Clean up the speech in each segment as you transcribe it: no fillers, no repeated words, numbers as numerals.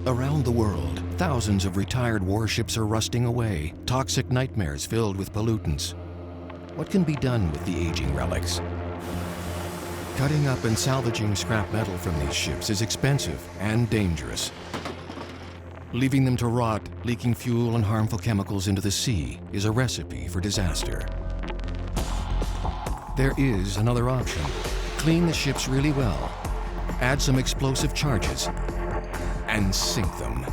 Around the world, thousands of retired warships are rusting away, toxic nightmares filled with pollutants. What can be done with the aging relics? Cutting up and salvaging scrap metal from these ships is expensive and dangerous. Leaving them to rot, leaking fuel and harmful chemicals into the sea is a recipe for disaster. There is another option. Clean the ships really well, add some explosive charges, and sink them.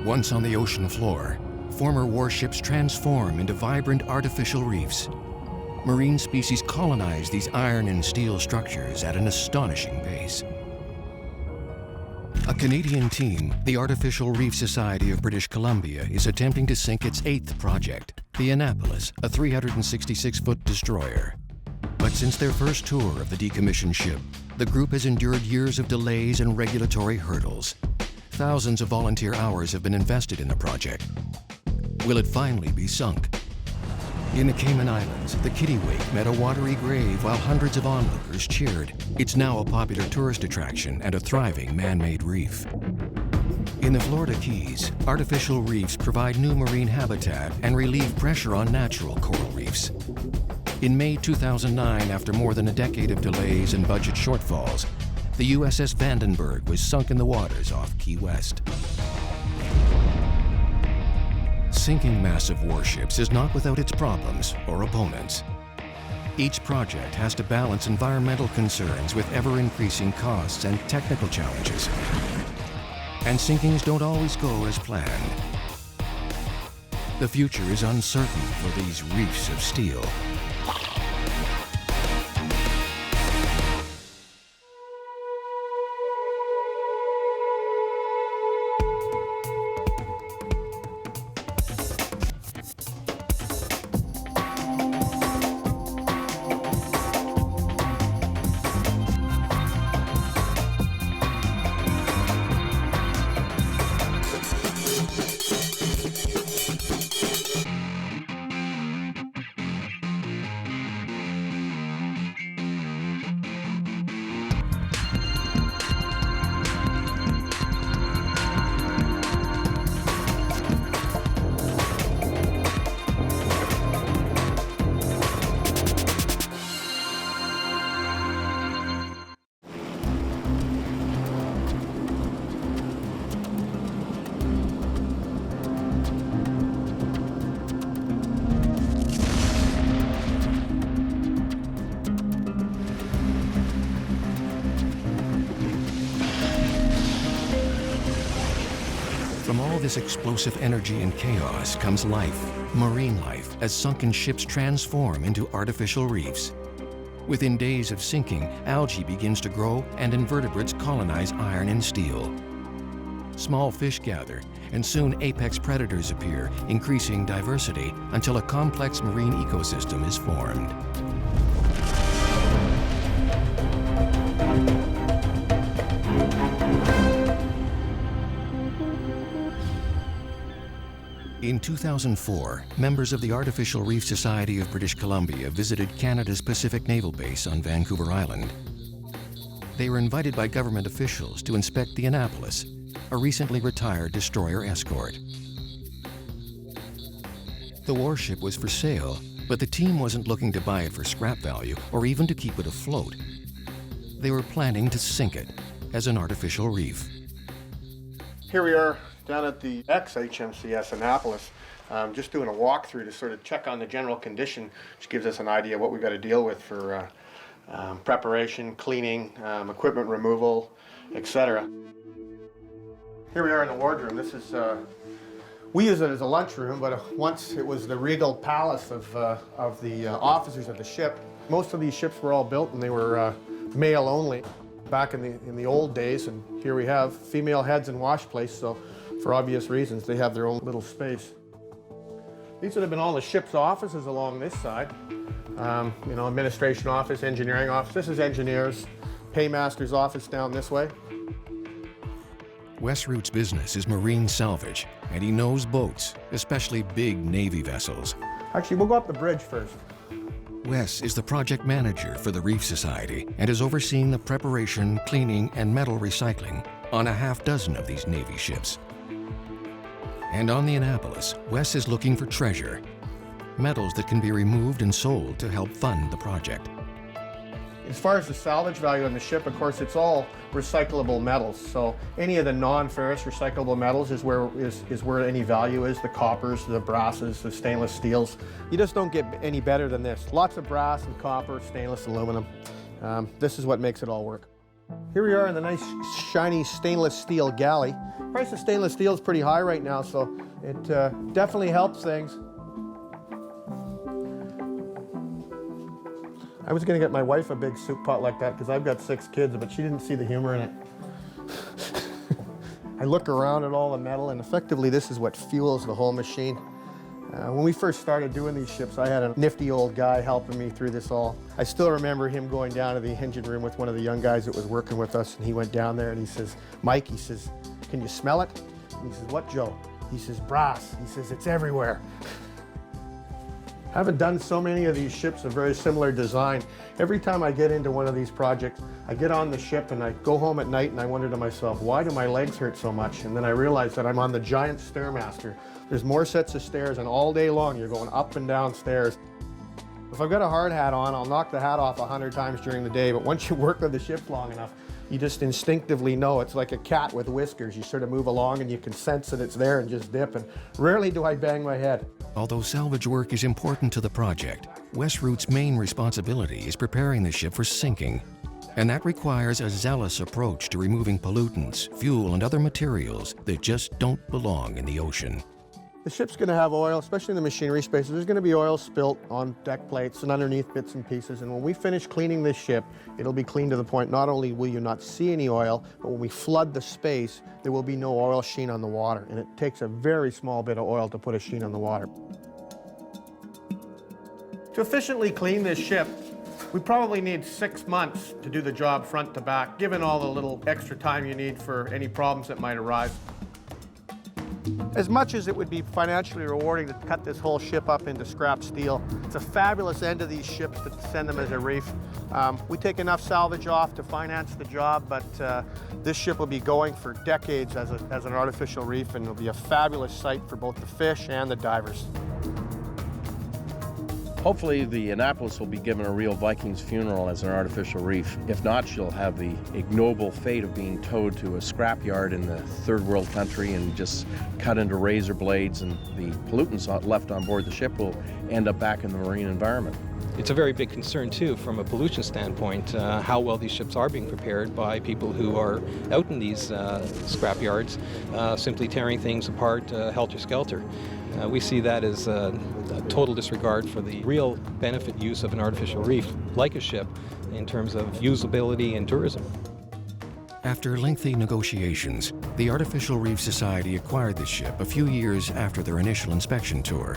Once on the ocean floor, former warships transform into vibrant artificial reefs. Marine species colonize these iron and steel structures at an astonishing pace. A Canadian team, the Artificial Reef Society of British Columbia, is attempting to sink its 8th project, the Annapolis, a 366-foot destroyer. But since their first tour of the decommissioned ship, the group has endured years of delays and regulatory hurdles. Thousands of volunteer hours have been invested in the project. Will it finally be sunk? In the Cayman Islands, the Kittiwake met a watery grave while hundreds of onlookers cheered. It's now a popular tourist attraction and a thriving man-made reef. In the Florida Keys, artificial reefs provide new marine habitat and relieve pressure on natural coral reefs. In May 2009, after more than a decade of delays and budget shortfalls, the USS Vandenberg was sunk in the waters off Key West. Sinking massive warships is not without its problems or opponents. Each project has to balance environmental concerns with ever-increasing costs and technical challenges. And sinkings don't always go as planned. The future is uncertain for these reefs of steel. From all this explosive energy and chaos comes life, marine life, as sunken ships transform into artificial reefs. Within days of sinking, algae begins to grow and invertebrates colonize iron and steel. Small fish gather, and soon apex predators appear, increasing diversity until a complex marine ecosystem is formed. In 2004, members of the Artificial Reef Society of British Columbia visited Canada's Pacific Naval Base on Vancouver Island. They were invited by government officials to inspect the Annapolis, a recently retired destroyer escort. The warship was for sale, but the team wasn't looking to buy it for scrap value or even to keep it afloat. They were planning to sink it as an artificial reef. Here we are down at the ex-HMCS Annapolis, just doing a walkthrough to sort of check on the general condition, which gives us an idea of what we've got to deal with for preparation, cleaning, equipment removal, etc. Here we are in the wardroom. This is, we use it as a lunchroom, but once it was the regal palace of the officers of the ship. Most of these ships were all built and they were male only back in the old days, and here we have female heads and wash place, so for obvious reasons they have their own little space. These would have been all the ship's offices along this side. You know, administration office, engineering office. This is engineers, paymaster's office down this way. Wes Root's business is marine salvage, and he knows boats, especially big Navy vessels. Actually, we'll go up the bridge first. Wes is the project manager for the Reef Society and is overseeing the preparation, cleaning, and metal recycling on a half dozen of these Navy ships. And on the Annapolis, Wes is looking for treasure, metals that can be removed and sold to help fund the project. As far as the salvage value on the ship, of course, it's all recyclable metals. So any of the non-ferrous recyclable metals is where any value is. The coppers, the brasses, the stainless steels. You just don't get any better than this. Lots of brass and copper, stainless, aluminum. This is what makes it all work. Here we are in the nice, shiny stainless steel galley. The price of stainless steel is pretty high right now, so it definitely helps things. I was going to get my wife a big soup pot like that because I've got 6 kids, but she didn't see the humor in it. I look around at all the metal, and effectively this is what fuels the whole machine. When we first started doing these ships, I had a nifty old guy helping me through this all. I still remember him going down to the engine room with one of the young guys that was working with us, and he went down there and he says, "Mike," he says, "can you smell it?" And he says, "What, Joe?" He says, "Brass." He says, "It's everywhere." I haven't done so many of these ships of very similar design. Every time I get into one of these projects, I get on the ship and I go home at night and I wonder to myself, why do my legs hurt so much? And then I realize that I'm on the giant Stairmaster. There's more sets of stairs, and all day long you're going up and down stairs. If I've got a hard hat on, I'll knock the hat off 100 times during the day, but once you work with the ship long enough, you just instinctively know. It's like a cat with whiskers. You sort of move along and you can sense that it's there and just dip, and rarely do I bang my head. Although salvage work is important to the project, Wes Root's main responsibility is preparing the ship for sinking. And that requires a zealous approach to removing pollutants, fuel, and other materials that just don't belong in the ocean. The ship's going to have oil, especially in the machinery spaces. There's going to be oil spilt on deck plates and underneath bits and pieces. And when we finish cleaning this ship, it'll be clean to the point not only will you not see any oil, but when we flood the space, there will be no oil sheen on the water. And it takes a very small bit of oil to put a sheen on the water. To efficiently clean this ship, we probably need 6 months to do the job front to back, given all the little extra time you need for any problems that might arise. As much as it would be financially rewarding to cut this whole ship up into scrap steel, it's a fabulous end to these ships to send them as a reef. We take enough salvage off to finance the job, but this ship will be going for decades as an artificial reef, and it'll be a fabulous site for both the fish and the divers. Hopefully the Annapolis will be given a real Viking's funeral as an artificial reef. If not, she'll have the ignoble fate of being towed to a scrapyard in the third world country and just cut into razor blades, and the pollutants left on board the ship will end up back in the marine environment. It's a very big concern too from a pollution standpoint, how well these ships are being prepared by people who are out in these scrapyards, simply tearing things apart helter-skelter. We see that as a total disregard for the real benefit use of an artificial reef, like a ship, in terms of usability and tourism. After lengthy negotiations, the Artificial Reef Society acquired the ship a few years after their initial inspection tour.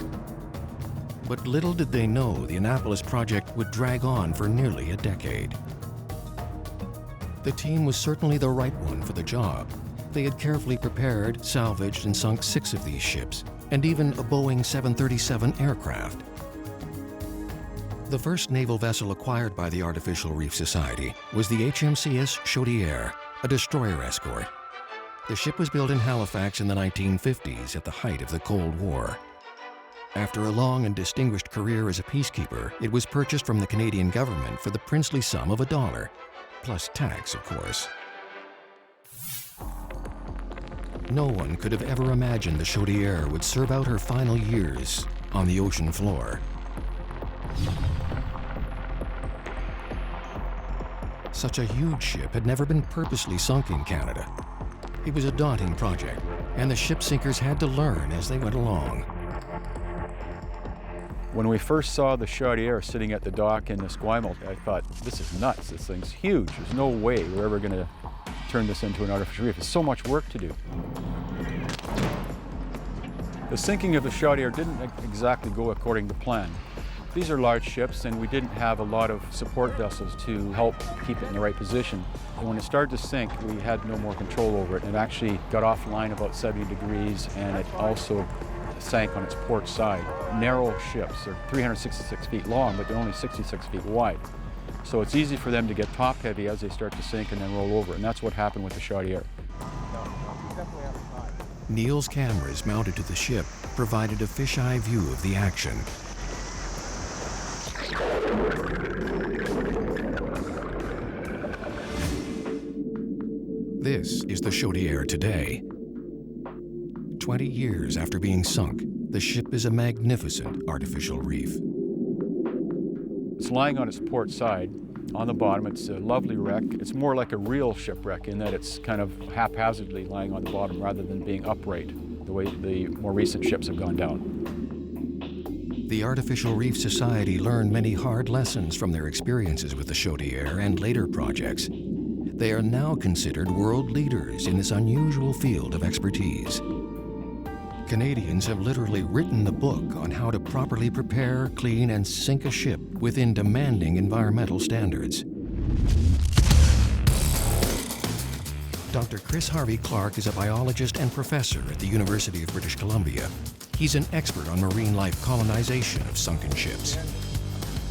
But little did they know the Annapolis project would drag on for nearly a decade. The team was certainly the right one for the job. They had carefully prepared, salvaged, and sunk 6 of these ships, and even a Boeing 737 aircraft. The first naval vessel acquired by the Artificial Reef Society was the HMCS Chaudiere, a destroyer escort. The ship was built in Halifax in the 1950s at the height of the Cold War. After a long and distinguished career as a peacekeeper, it was purchased from the Canadian government for the princely sum of $1, plus tax, of course. No one could have ever imagined the Chaudiere would serve out her final years on the ocean floor. Such a huge ship had never been purposely sunk in Canada. It was a daunting project, and the ship sinkers had to learn as they went along. When we first saw the Chaudiere sitting at the dock in the Esquimalt, I thought, this is nuts, this thing's huge. There's no way we're ever going to turn this into an artificial reef. There's so much work to do. The sinking of the Chaudiere didn't exactly go according to plan. These are large ships, and we didn't have a lot of support vessels to help keep it in the right position. And when it started to sink, we had no more control over it. It actually got offline about 70 degrees, and it also sank on its port side. Narrow ships are 366 feet long, but they're only 66 feet wide. So it's easy for them to get top heavy as they start to sink and then roll over, and that's what happened with the Chaudière. Neil's cameras mounted to the ship provided a fisheye view of the action. This is the Chaudière today. 20 years after being sunk, the ship is a magnificent artificial reef. It's lying on its port side. On the bottom, it's a lovely wreck. It's more like a real shipwreck in that it's kind of haphazardly lying on the bottom rather than being upright, the way the more recent ships have gone down. The Artificial Reef Society learned many hard lessons from their experiences with the Chaudière and later projects. They are now considered world leaders in this unusual field of expertise. Canadians have literally written the book on how to properly prepare, clean, and sink a ship within demanding environmental standards. Dr. Chris Harvey Clark is a biologist and professor at the University of British Columbia. He's an expert on marine life colonization of sunken ships.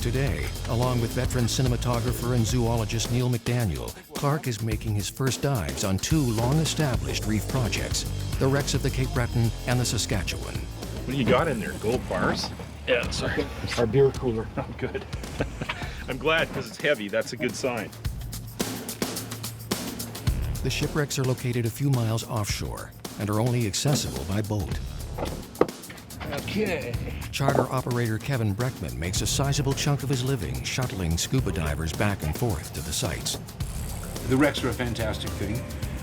Today, along with veteran cinematographer and zoologist Neil McDaniel, Clark is making his first dives on two long-established reef projects, the wrecks of the Cape Breton and the Saskatchewan. What do you got in there? Gold bars? Yeah, sorry. Our beer cooler. Oh, good. I'm glad because it's heavy. That's a good sign. The shipwrecks are located a few miles offshore and are only accessible by boat. Okay. Charter operator Kevin Breckman makes a sizable chunk of his living shuttling scuba divers back and forth to the sites. The wrecks are a fantastic thing,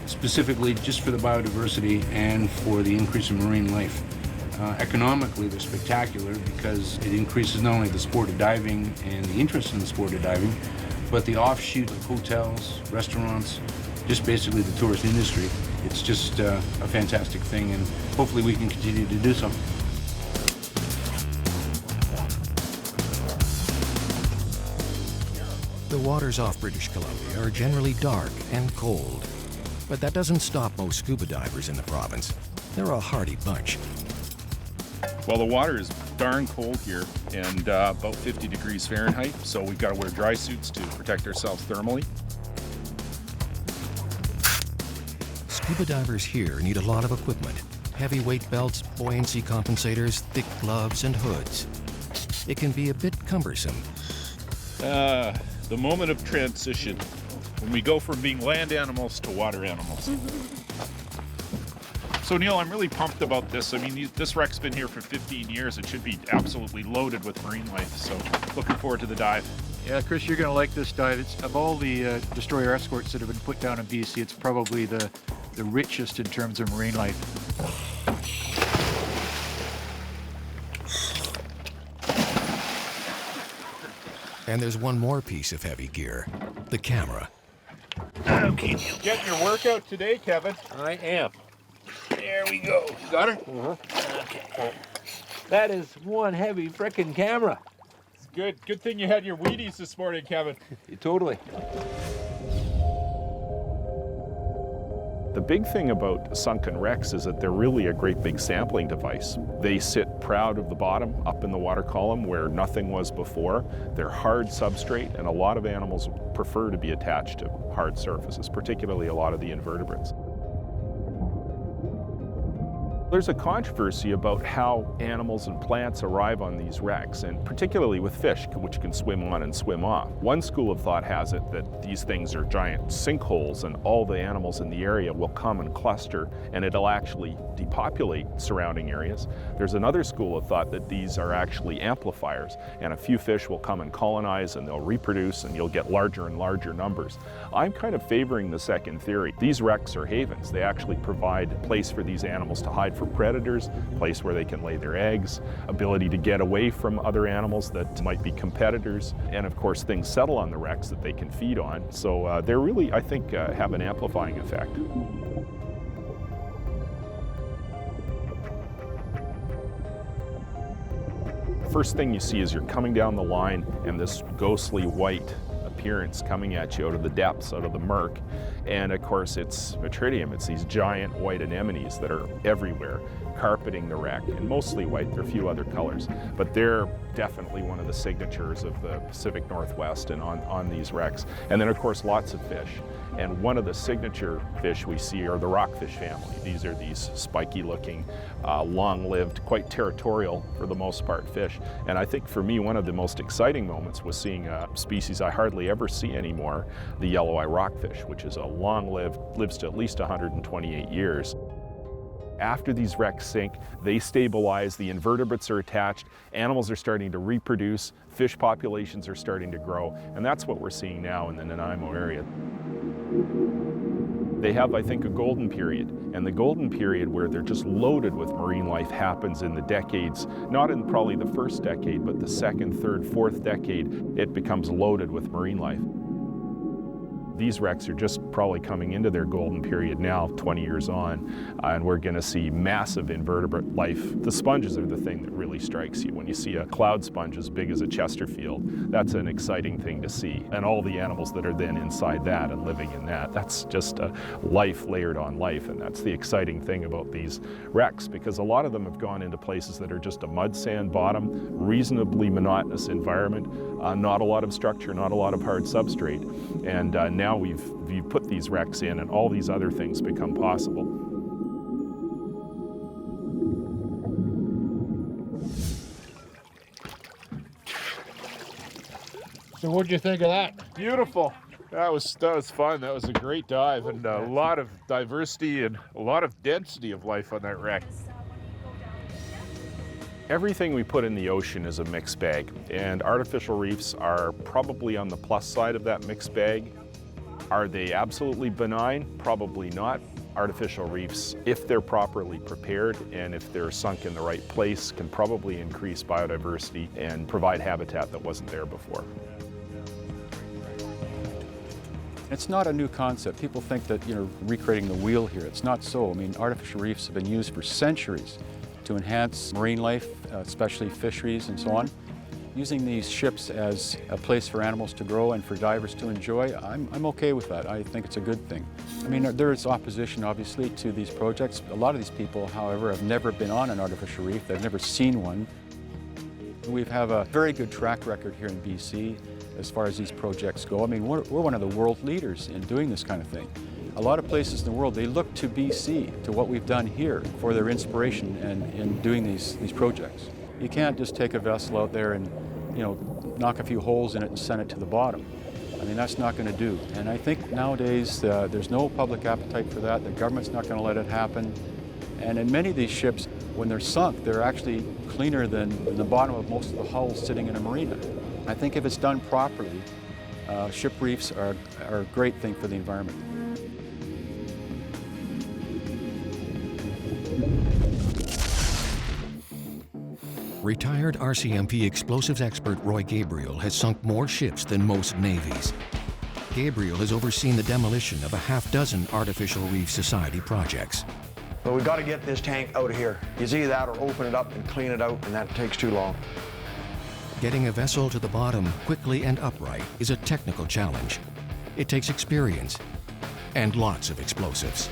specifically just for the biodiversity and for the increase in marine life. Economically, they're spectacular because it increases not only the sport of diving and the interest in the sport of diving, but the offshoot of hotels, restaurants, just basically the tourist industry. It's just a fantastic thing, and hopefully we can continue to do so. The waters off British Columbia are generally dark and cold, but that doesn't stop most scuba divers in the province. They're a hardy bunch. Well, the water is darn cold here and about 50 degrees Fahrenheit, so we've got to wear dry suits to protect ourselves thermally. Scuba divers here need a lot of equipment. Heavy weight belts, buoyancy compensators, thick gloves, and hoods. It can be a bit cumbersome. The moment of transition, when we go from being land animals to water animals. So Neil, I'm really pumped about this. I mean, this wreck's been here for 15 years. It should be absolutely loaded with marine life, so looking forward to the dive. Yeah, Chris, you're going to like this dive. It's, of all the destroyer escorts that have been put down in BC, it's probably the richest in terms of marine life. And there's one more piece of heavy gear, the camera. Okay, Neil. Getting your workout today, Kevin? I am. There we go. You got her? Okay. That is one heavy frickin' camera. It's good. Good thing you had your Wheaties this morning, Kevin. Totally. The big thing about sunken wrecks is that they're really a great big sampling device. They sit proud of the bottom up in the water column where nothing was before. They're hard substrate, and a lot of animals prefer to be attached to hard surfaces, particularly a lot of the invertebrates. There's a controversy about how animals and plants arrive on these wrecks, and particularly with fish, which can swim on and swim off. One school of thought has it that these things are giant sinkholes and all the animals in the area will come and cluster and it'll actually depopulate surrounding areas. There's another school of thought that these are actually amplifiers and a few fish will come and colonize and they'll reproduce and you'll get larger and larger numbers. I'm kind of favoring the second theory. These wrecks are havens. They actually provide a place for these animals to hide from predators, a place where they can lay their eggs, ability to get away from other animals that might be competitors, and of course things settle on the wrecks that they can feed on. So they're really, I think, have an amplifying effect. first thing you see is you're coming down the line and this ghostly white appearance coming at you out of the depths, out of the murk. And of course it's Metridium. It's these giant white anemones that are everywhere, carpeting the wreck, and mostly white. There are a few other colors, but they're definitely one of the signatures of the Pacific Northwest and on these wrecks. And then of course lots of fish. And one of the signature fish we see are the rockfish family. These are these spiky looking, long-lived, quite territorial for the most part fish. And I think for me one of the most exciting moments was seeing a species I hardly ever see anymore, the yellow-eye rockfish, which is a long-lived, lives to at least 128 years. After these wrecks sink, they stabilize, the invertebrates are attached, animals are starting to reproduce, fish populations are starting to grow, and that's what we're seeing now in the Nanaimo area. They have, I think, a golden period, and the golden period where they're just loaded with marine life happens in the decades, not in probably the first decade, but the second, third, fourth decade, it becomes loaded with marine life. These wrecks are just probably coming into their golden period now, 20 years on, and we're going to see massive invertebrate life. The sponges are the thing that really strikes you. When you see a cloud sponge as big as a Chesterfield, that's an exciting thing to see. And all the animals that are then inside that and living in that, that's just a life layered on life, and that's the exciting thing about these wrecks, because a lot of them have gone into places that are just a mud sand bottom, reasonably monotonous environment, not a lot of structure, not a lot of hard substrate, and now we've put these wrecks in and all these other things become possible. So what'd you think of that? Beautiful. That was fun. That was a great dive, and a lot of diversity and a lot of density of life on that wreck. Everything we put in the ocean is a mixed bag, and artificial reefs are probably on the plus side of that mixed bag. Are they absolutely benign? Probably not. Artificial reefs, if they're properly prepared and if they're sunk in the right place, can probably increase biodiversity and provide habitat that wasn't there before. It's not a new concept. People think that, recreating the wheel here. It's not so. I mean, artificial reefs have been used for centuries to enhance marine life, especially fisheries and so on. Using these ships as a place for animals to grow and for divers to enjoy, I'm okay with that. I think it's a good thing. I mean, there is opposition, obviously, to these projects. A lot of these people, however, have never been on an artificial reef. They've never seen one. We have a very good track record here in BC as far as these projects go. I mean, we're one of the world leaders in doing this kind of thing. A lot of places in the world, they look to BC, to what we've done here, for their inspiration in doing these projects. You can't just take a vessel out there and, knock a few holes in it and send it to the bottom. I mean, that's not going to do. And I think nowadays there's no public appetite for that. The government's not going to let it happen. And in many of these ships, when they're sunk, they're actually cleaner than the bottom of most of the hulls sitting in a marina. I think if it's done properly, ship reefs are a great thing for the environment. Retired RCMP explosives expert Roy Gabriel has sunk more ships than most navies. Gabriel has overseen the demolition of a half-dozen Artificial Reef Society projects. But we've got to get this tank out of here. It's either that or open it up and clean it out, and that takes too long. Getting a vessel to the bottom quickly and upright is a technical challenge. It takes experience and lots of explosives.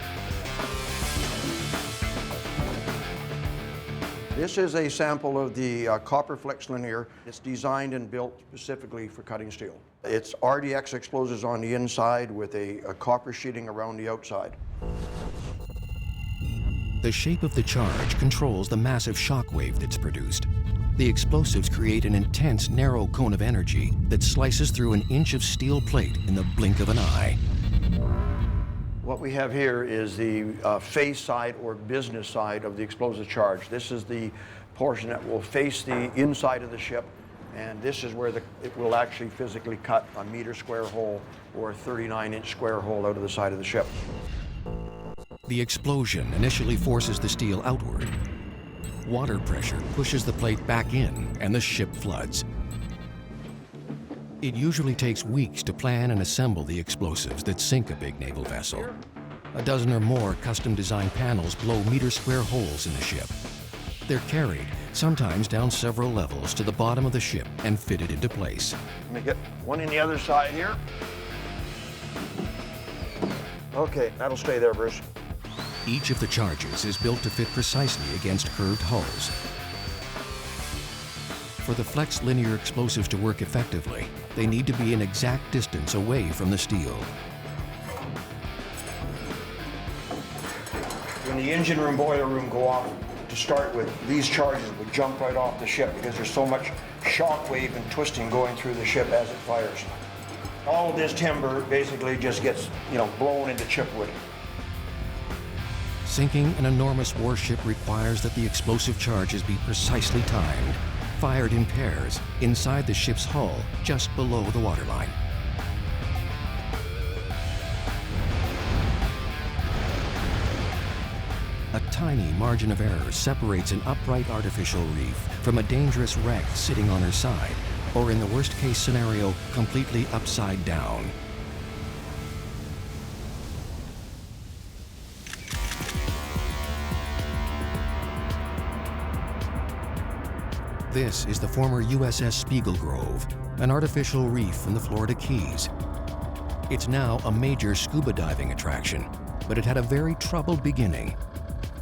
This is a sample of the copper flex linear. It's designed and built specifically for cutting steel. It's RDX explosives on the inside with a copper sheeting around the outside. The shape of the charge controls the massive shock wave that's produced. The explosives create an intense, narrow cone of energy that slices through an inch of steel plate in the blink of an eye. What we have here is the face side or business side of the explosive charge. This is the portion that will face the inside of the ship, and this is where it will actually physically cut a meter square hole or a 39-inch square hole out of the side of the ship. The explosion initially forces the steel outward. Water pressure pushes the plate back in, and the ship floods. It usually takes weeks to plan and assemble the explosives that sink a big naval vessel. A dozen or more custom-designed panels blow meter-square holes in the ship. They're carried sometimes down several levels to the bottom of the ship and fitted into place. Let me get one in the other side here. Okay, that'll stay there, Bruce. Each of the charges is built to fit precisely against curved hulls. For the flex linear explosives to work effectively, they need to be an exact distance away from the steel. When the engine room, boiler room go off, to start with, these charges would jump right off the ship because there's so much shock wave and twisting going through the ship as it fires. All of this timber basically just gets, blown into chipwood. Sinking an enormous warship requires that the explosive charges be precisely timed, fired in pairs inside the ship's hull just below the waterline. A tiny margin of error separates an upright artificial reef from a dangerous wreck sitting on her side, or in the worst-case scenario, completely upside down. This is the former USS Spiegel Grove, an artificial reef in the Florida Keys. It's now a major scuba diving attraction, but it had a very troubled beginning.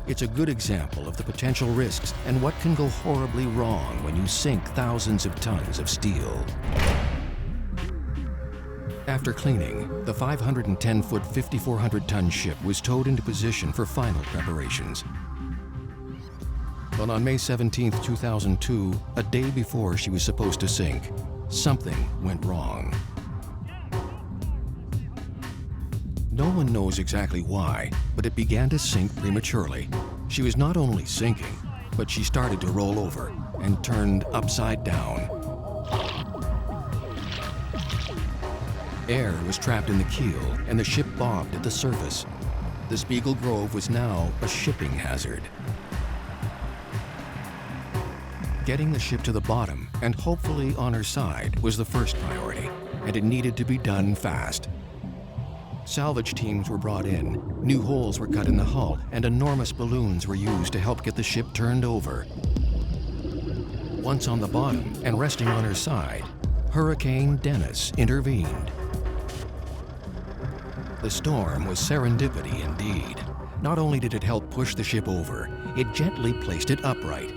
It's a good example of the potential risks and what can go horribly wrong when you sink thousands of tons of steel. After cleaning, the 510-foot, 5,400-ton ship was towed into position for final preparations. But on May 17, 2002, a day before she was supposed to sink, something went wrong. No one knows exactly why, but it began to sink prematurely. She was not only sinking, but she started to roll over and turned upside down. Air was trapped in the keel, and the ship bobbed at the surface. The Spiegel Grove was now a shipping hazard. Getting the ship to the bottom and hopefully on her side was the first priority, and it needed to be done fast. Salvage teams were brought in, new holes were cut in the hull, and enormous balloons were used to help get the ship turned over. Once on the bottom and resting on her side, Hurricane Dennis intervened. The storm was serendipity indeed. Not only did it help push the ship over, it gently placed it upright,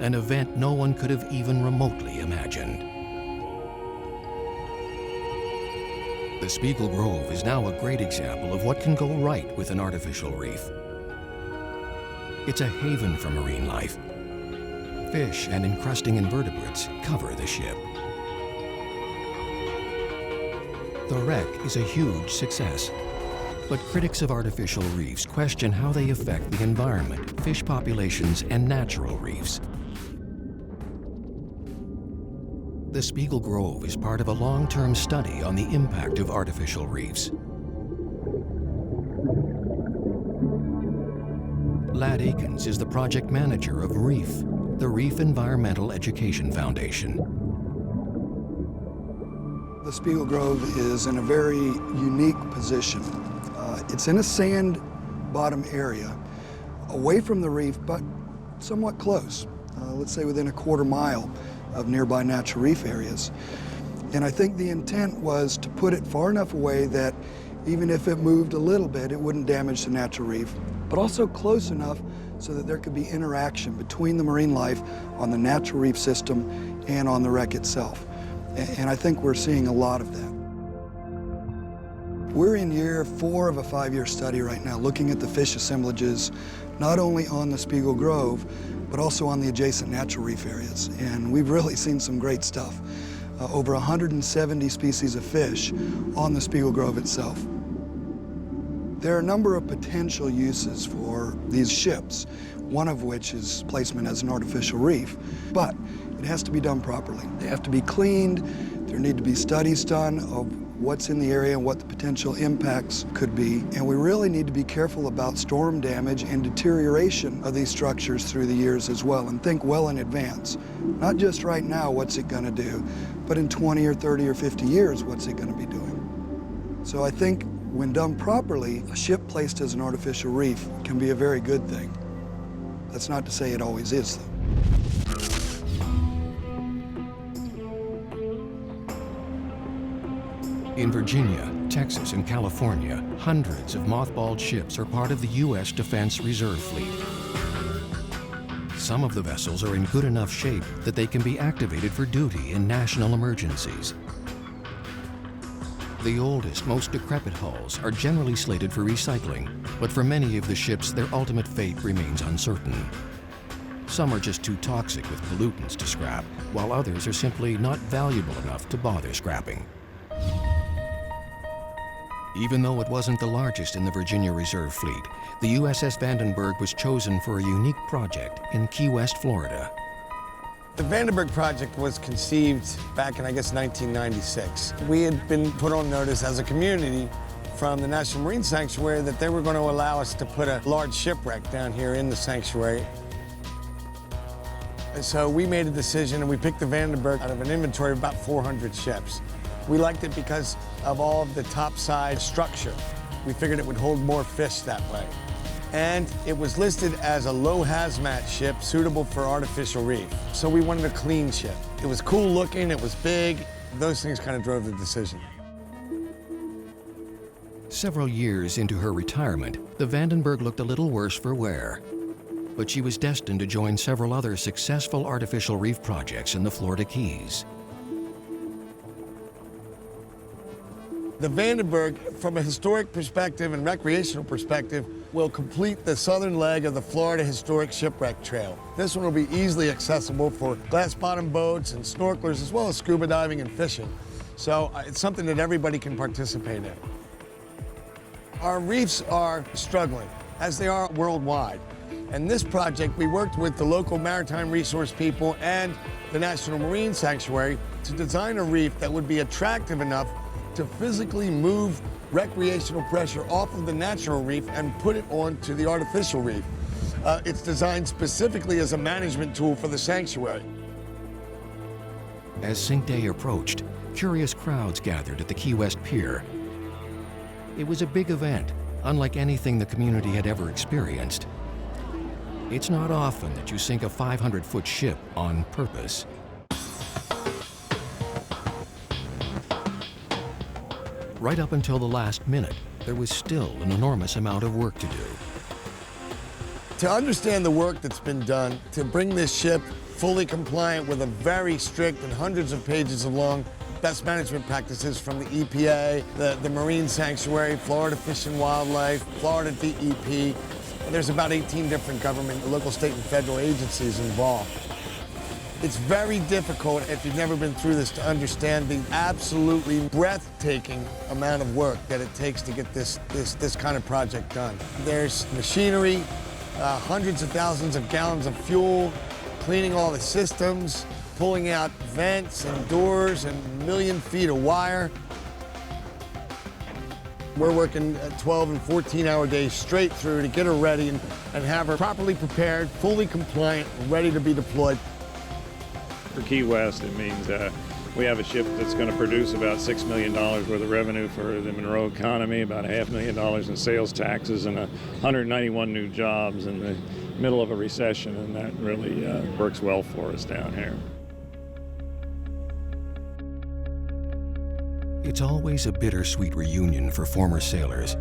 an event no one could have even remotely imagined. The Spiegel Grove is now a great example of what can go right with an artificial reef. It's a haven for marine life. Fish and encrusting invertebrates cover the ship. The wreck is a huge success, but critics of artificial reefs question how they affect the environment, fish populations, and natural reefs. The Spiegel Grove is part of a long-term study on the impact of artificial reefs. Ladd Akins is the project manager of REEF, the Reef Environmental Education Foundation. The Spiegel Grove is in a very unique position. It's in a sand bottom area, away from the reef, but somewhat close. Let's say within a quarter mile of nearby natural reef areas. And I think the intent was to put it far enough away that even if it moved a little bit, it wouldn't damage the natural reef, but also close enough so that there could be interaction between the marine life on the natural reef system and on the wreck itself. And I think we're seeing a lot of that. We're in year 4 of a 5-year study right now, looking at the fish assemblages, not only on the Spiegel Grove, but also on the adjacent natural reef areas. And we've really seen some great stuff. Over 170 species of fish on the Spiegel Grove itself. There are a number of potential uses for these ships, one of which is placement as an artificial reef, but it has to be done properly. They have to be cleaned. There need to be studies done of what's in the area and what the potential impacts could be. And we really need to be careful about storm damage and deterioration of these structures through the years as well, and think well in advance. Not just right now, what's it gonna do, but in 20 or 30 or 50 years, what's it gonna be doing? So I think when done properly, a ship placed as an artificial reef can be a very good thing. That's not to say it always is, though. In Virginia, Texas, and California, hundreds of mothballed ships are part of the U.S. Defense Reserve Fleet. Some of the vessels are in good enough shape that they can be activated for duty in national emergencies. The oldest, most decrepit hulls are generally slated for recycling, but for many of the ships, their ultimate fate remains uncertain. Some are just too toxic with pollutants to scrap, while others are simply not valuable enough to bother scrapping. Even though it wasn't the largest in the Virginia Reserve Fleet, the USS Vandenberg was chosen for a unique project in Key West, Florida. The Vandenberg project was conceived back in, I guess, 1996. We had been put on notice as a community from the National Marine Sanctuary that they were going to allow us to put a large shipwreck down here in the sanctuary. And so we made a decision and we picked the Vandenberg out of an inventory of about 400 ships. We liked it because of all of the topside structure. We figured it would hold more fish that way. And it was listed as a low hazmat ship suitable for artificial reef. So we wanted a clean ship. It was cool looking, it was big. Those things kind of drove the decision. Several years into her retirement, the Vandenberg looked a little worse for wear. But she was destined to join several other successful artificial reef projects in the Florida Keys. The Vandenberg, from a historic perspective and recreational perspective, will complete the southern leg of the Florida Historic Shipwreck Trail. This one will be easily accessible for glass-bottom boats and snorkelers, as well as scuba diving and fishing. So it's something that everybody can participate in. Our reefs are struggling, as they are worldwide. And this project, we worked with the local maritime resource people and the National Marine Sanctuary to design a reef that would be attractive enough to physically move recreational pressure off of the natural reef and put it onto the artificial reef. It's designed specifically as a management tool for the sanctuary. As Sink Day approached, curious crowds gathered at the Key West Pier. It was a big event, unlike anything the community had ever experienced. It's not often that you sink a 500-foot ship on purpose. Right up until the last minute, there was still an enormous amount of work to do. To understand the work that's been done to bring this ship fully compliant with a very strict and hundreds of pages of long best management practices from the EPA, the Marine Sanctuary, Florida Fish and Wildlife, Florida DEP. There's about 18 different government, local, state, and federal agencies involved. It's very difficult, if you've never been through this, to understand the absolutely breathtaking amount of work that it takes to get this kind of project done. There's machinery, hundreds of thousands of gallons of fuel, cleaning all the systems, pulling out vents and doors and a million feet of wire. We're working 12 and 14-hour days straight through to get her ready and have her properly prepared, fully compliant, ready to be deployed. For Key West, it means we have a ship that's going to produce about $6 million worth of revenue for the Monroe economy, about $500,000 in sales taxes, and 191 new jobs in the middle of a recession, and that really works well for us down here. It's always a bittersweet reunion for former sailors,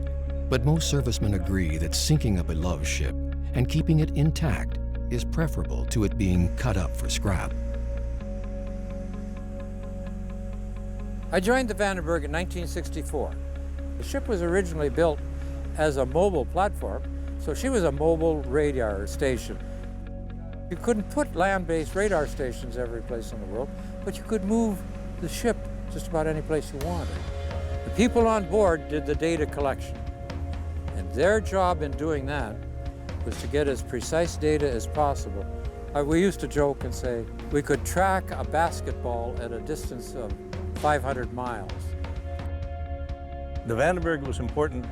but most servicemen agree that sinking a beloved ship and keeping it intact is preferable to it being cut up for scrap. I joined the Vandenberg in 1964. The ship was originally built as a mobile platform, so she was a mobile radar station. You couldn't put land-based radar stations every place in the world, but you could move the ship just about any place you wanted. The people on board did the data collection, and their job in doing that was to get as precise data as possible. We used to joke and say we could track a basketball at a distance of 500 miles. The Vandenberg was important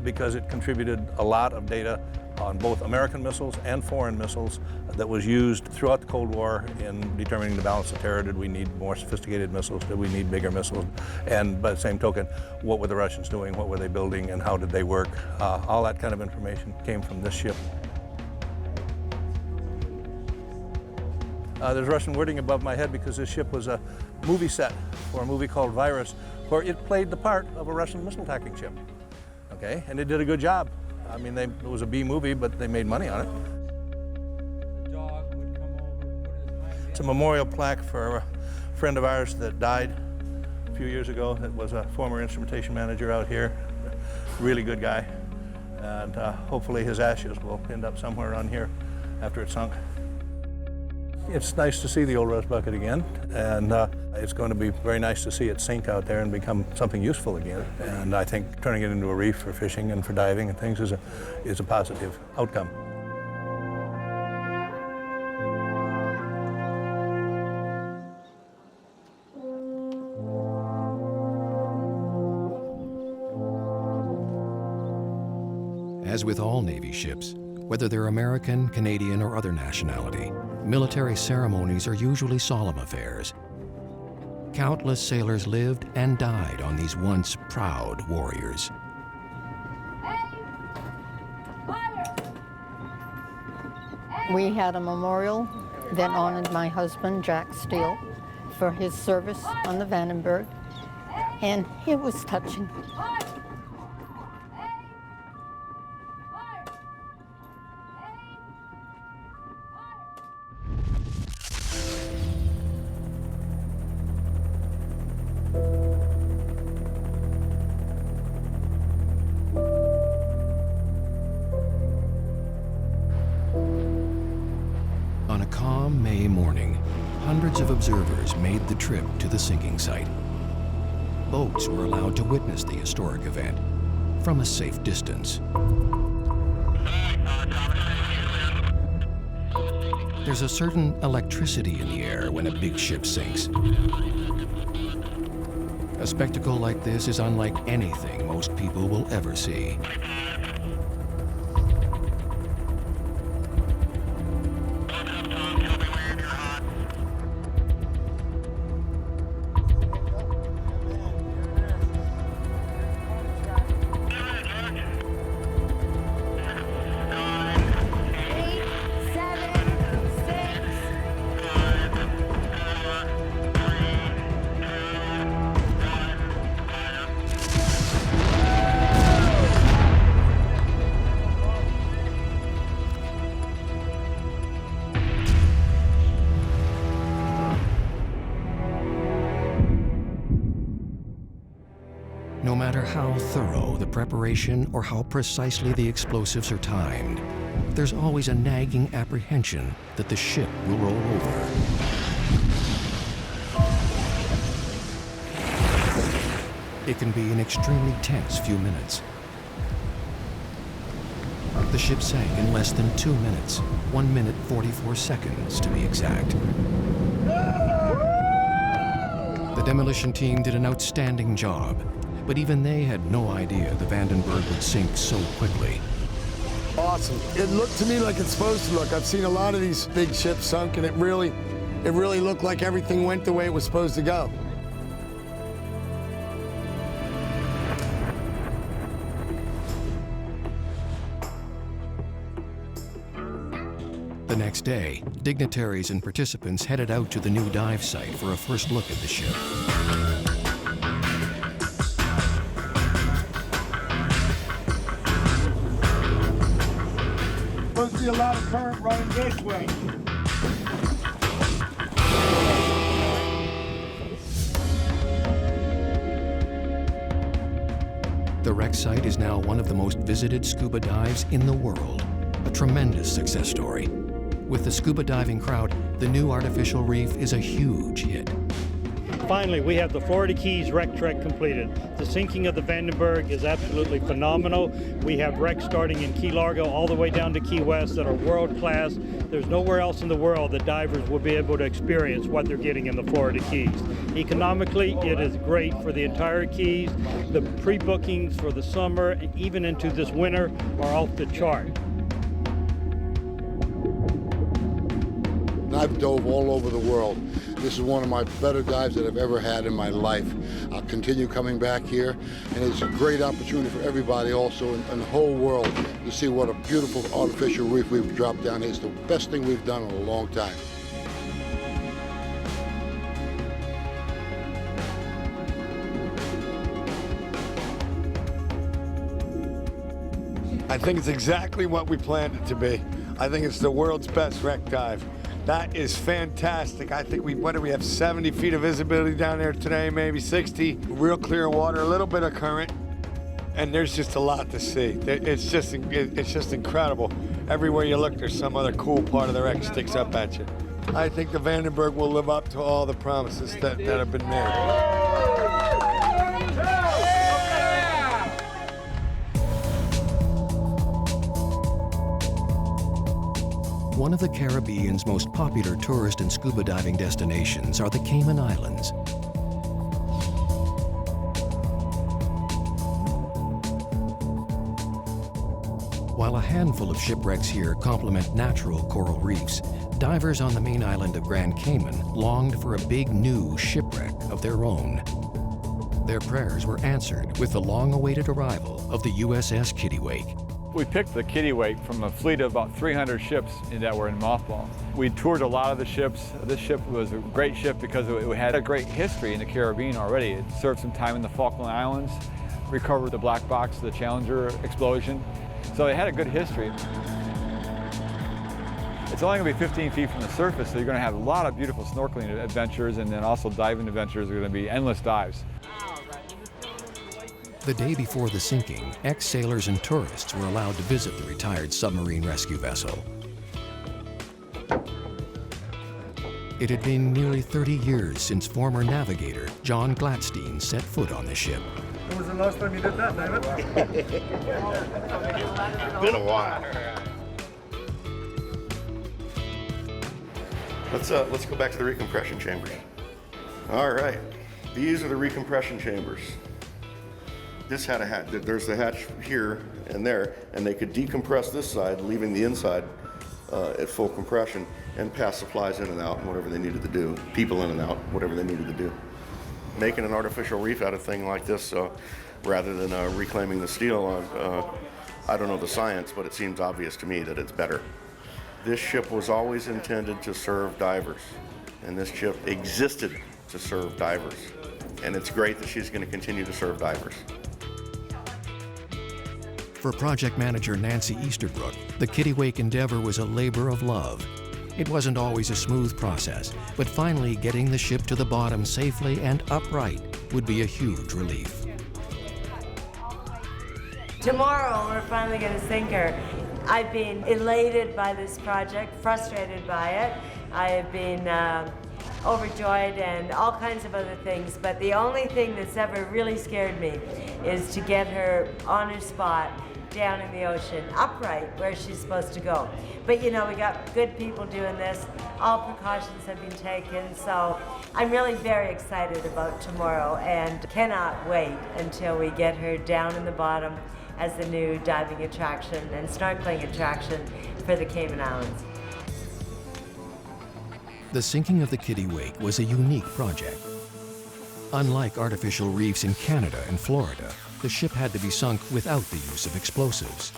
because it contributed a lot of data on both American missiles and foreign missiles that was used throughout the Cold War in determining the balance of terror. Did we need more sophisticated missiles? Did we need bigger missiles? And by the same token, what were the Russians doing? What were they building and how did they work? All that kind of information came from this ship. There's Russian wording above my head because this ship was a movie set for a movie called Virus, For it played the part of a Russian missile attacking ship, okay? And it did a good job. I mean, it was a B movie, but they made money on it. It's a memorial plaque for a friend of ours that died a few years ago that was a former instrumentation manager out here. Really good guy. And hopefully his ashes will end up somewhere around here after it's sunk. It's nice to see the old rust bucket again, and it's going to be very nice to see it sink out there and become something useful again. And I think turning it into a reef for fishing and for diving and things is a positive outcome. As with all Navy ships, whether they're American, Canadian, or other nationality, military ceremonies are usually solemn affairs. Countless sailors lived and died on these once proud warriors. We had a memorial that honored my husband, Jack Steele, for his service on the Vandenberg, and it was touching. On a calm May morning, hundreds of observers made the trip to the sinking site. Boats were allowed to witness the historic event from a safe distance. There's a certain electricity in the air when a big ship sinks. A spectacle like this is unlike anything most people will ever see. No matter how thorough the preparation or how precisely the explosives are timed, there's always a nagging apprehension that the ship will roll over. It can be an extremely tense few minutes. The ship sank in less than 2 minutes, 1 minute 44 seconds to be exact. The demolition team did an outstanding job, but even they had no idea the Vandenberg would sink so quickly. Awesome. It looked to me like it's supposed to look. I've seen a lot of these big ships sunk, and it really looked like everything went the way it was supposed to go. The next day, dignitaries and participants headed out to the new dive site for a first look at the ship. Supposed to be a lot of current running this way. The wreck site is now one of the most visited scuba dives in the world. A tremendous success story. With the scuba diving crowd, the new artificial reef is a huge hit. Finally, we have the Florida Keys wreck trek completed. The sinking of the Vandenberg is absolutely phenomenal. We have wrecks starting in Key Largo all the way down to Key West that are world class. There's nowhere else in the world that divers will be able to experience what they're getting in the Florida Keys. Economically, it is great for the entire Keys. The pre-bookings for the summer, even into this winter, are off the chart. I've dove all over the world. This is one of my better dives that I've ever had in my life. I'll continue coming back here, and it's a great opportunity for everybody also in the whole world to see what a beautiful artificial reef we've dropped down here. It's the best thing we've done in a long time. I think it's exactly what we planned it to be. I think it's the world's best wreck dive. That is fantastic. I think what do we have, 70 feet of visibility down there today, maybe 60. Real clear water, a little bit of current, and there's just a lot to see. It's just incredible. Everywhere you look, there's some other cool part of the wreck sticks up at you. I think the Vandenberg will live up to all the promises that have been made. One of the Caribbean's most popular tourist and scuba diving destinations are the Cayman Islands. While a handful of shipwrecks here complement natural coral reefs, divers on the main island of Grand Cayman longed for a big new shipwreck of their own. Their prayers were answered with the long-awaited arrival of the USS Kittiwake. We picked the Kittiwake from a fleet of about 300 ships that were in mothball. We toured a lot of the ships. This ship was a great ship because it had a great history in the Caribbean already. It served some time in the Falkland Islands, recovered the black box, the Challenger explosion. So it had a good history. It's only going to be 15 feet from the surface, so you're going to have a lot of beautiful snorkeling adventures, and then also diving adventures are going to be endless dives. The day before the sinking, ex-sailors and tourists were allowed to visit the retired submarine rescue vessel. It had been nearly 30 years since former navigator John Gladstein set foot on the ship. When was the last time you did that, David? Been a while. Let's go back to the recompression chambers. All right, these are the recompression chambers. This had a hatch. There's the hatch here and there, and they could decompress this side, leaving the inside at full compression, and pass supplies in and out, and whatever they needed to do, people in and out, whatever they needed to do. Making an artificial reef out of a thing like this, rather than reclaiming the steel, I don't know the science, but it seems obvious to me that it's better. This ship was always intended to serve divers, and this ship existed to serve divers, and it's great that she's going to continue to serve divers. For project manager Nancy Easterbrook, the Kittiwake endeavor was a labor of love. It wasn't always a smooth process, but finally getting the ship to the bottom safely and upright would be a huge relief. Tomorrow, we're finally going to sink her. I've been elated by this project, frustrated by it. I have been overjoyed and all kinds of other things, but the only thing that's ever really scared me is to get her on her spot down in the ocean, upright where she's supposed to go. But you know, we got good people doing this. All precautions have been taken, so I'm really very excited about tomorrow and cannot wait until we get her down in the bottom as the new diving attraction and snorkeling attraction for the Cayman Islands. The sinking of the Kittiwake was a unique project. Unlike artificial reefs in Canada and Florida, the ship had to be sunk without the use of explosives.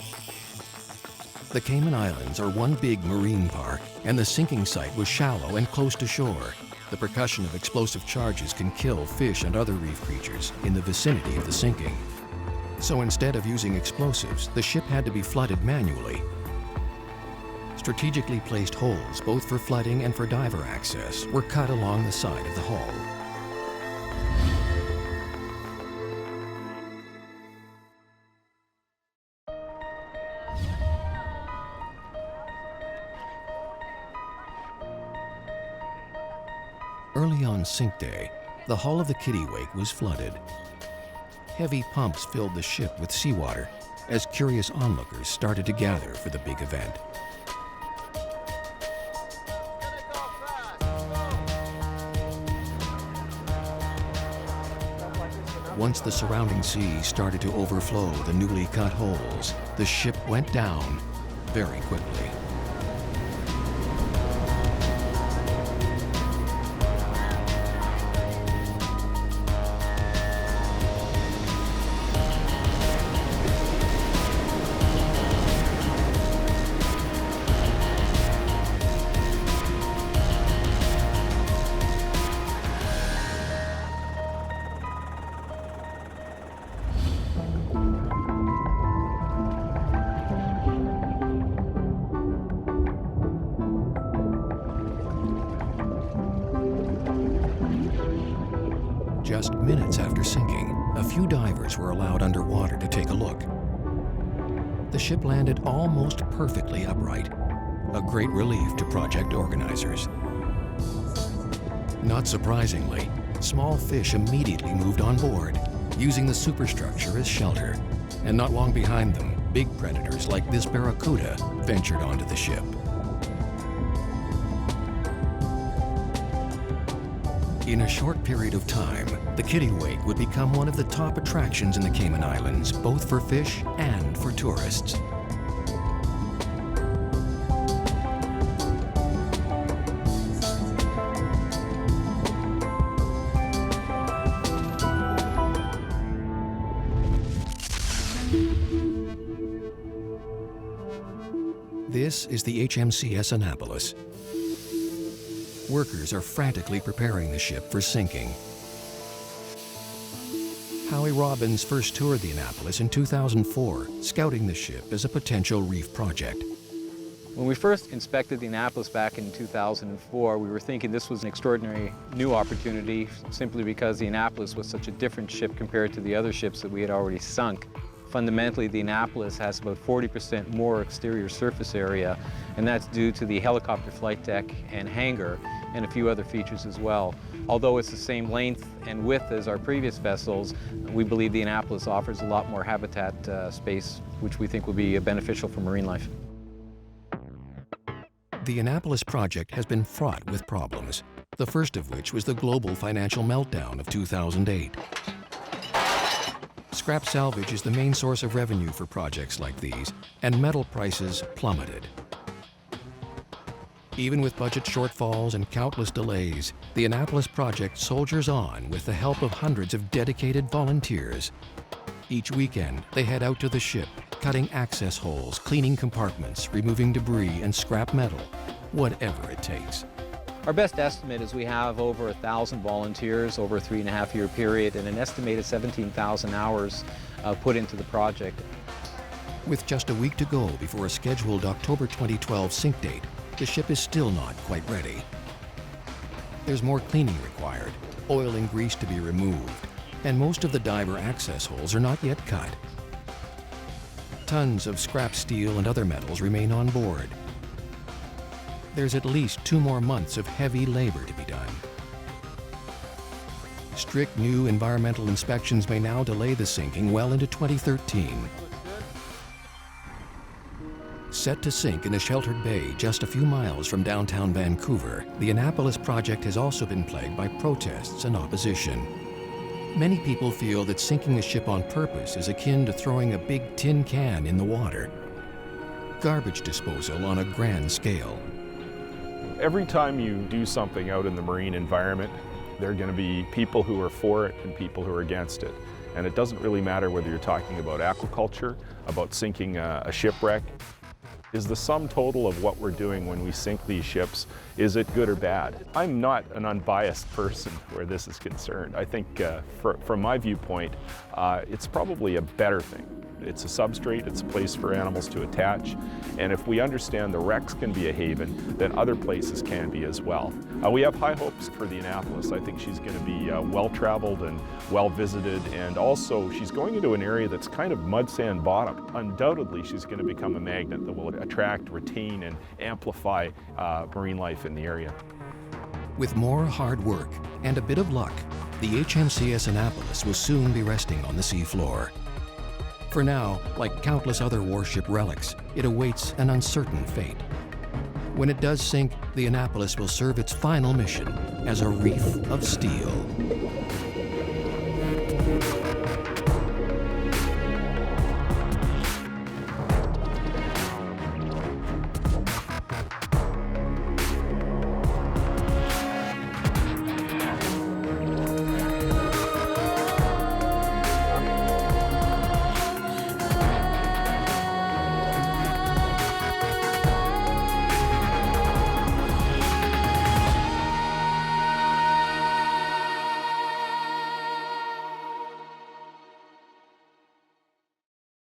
The Cayman Islands are one big marine park, and the sinking site was shallow and close to shore. The percussion of explosive charges can kill fish and other reef creatures in the vicinity of the sinking. So instead of using explosives, the ship had to be flooded manually. Strategically placed holes, both for flooding and for diver access, were cut along the side of the hull. Early on sink day, the hull of the Kittiwake was flooded. Heavy pumps filled the ship with seawater as curious onlookers started to gather for the big event. Once the surrounding sea started to overflow the newly cut holes, the ship went down very quickly. Just minutes after sinking, a few divers were allowed underwater to take a look. The ship landed almost perfectly upright, a great relief to project organizers. Not surprisingly, small fish immediately moved on board, using the superstructure as shelter. And not long behind them, big predators like this barracuda ventured onto the ship. In a short period of time, the kittiwake would become one of the top attractions in the Cayman Islands, both for fish and for tourists. This is the HMCS Annapolis. Workers are frantically preparing the ship for sinking. Howie Robbins first toured the Annapolis in 2004, scouting the ship as a potential reef project. When we first inspected the Annapolis back in 2004, we were thinking this was an extraordinary new opportunity simply because the Annapolis was such a different ship compared to the other ships that we had already sunk. Fundamentally, the Annapolis has about 40% more exterior surface area, and that's due to the helicopter flight deck and hangar and a few other features as well. Although it's the same length and width as our previous vessels, we believe the Annapolis offers a lot more habitat space, which we think will be beneficial for marine life. The Annapolis project has been fraught with problems, the first of which was the global financial meltdown of 2008. Scrap salvage is the main source of revenue for projects like these, and metal prices plummeted. Even with budget shortfalls and countless delays, the Annapolis project soldiers on with the help of hundreds of dedicated volunteers. Each weekend, they head out to the ship, cutting access holes, cleaning compartments, removing debris and scrap metal, whatever it takes. Our best estimate is we have over 1,000 volunteers over a 3.5-year period and an estimated 17,000 hours put into the project. With just a week to go before a scheduled October 2012 sink date, the ship is still not quite ready. There's more cleaning required, oil and grease to be removed, and most of the diver access holes are not yet cut. Tons of scrap steel and other metals remain on board. There's at least 2 more months of heavy labor to be done. Strict new environmental inspections may now delay the sinking well into 2013. Set to sink in a sheltered bay just a few miles from downtown Vancouver, the Annapolis project has also been plagued by protests and opposition. Many people feel that sinking the ship on purpose is akin to throwing a big tin can in the water. Garbage disposal on a grand scale. Every time you do something out in the marine environment, there are going to be people who are for it and people who are against it. And it doesn't really matter whether you're talking about aquaculture, about sinking a shipwreck. Is the sum total of what we're doing when we sink these ships, is it good or bad? I'm not an unbiased person where this is concerned. I think from my viewpoint, it's probably a better thing. It's a substrate, it's a place for animals to attach, and if we understand the wrecks can be a haven, then other places can be as well. We have high hopes for the Annapolis. I think she's going to be well-traveled and well-visited, and also she's going into an area that's kind of mud sand bottom. Undoubtedly, she's going to become a magnet that will attract, retain, and amplify marine life in the area. With more hard work and a bit of luck, the HMCS Annapolis will soon be resting on the seafloor. For now, like countless other warship relics, it awaits an uncertain fate. When it does sink, the Annapolis will serve its final mission as a reef of steel.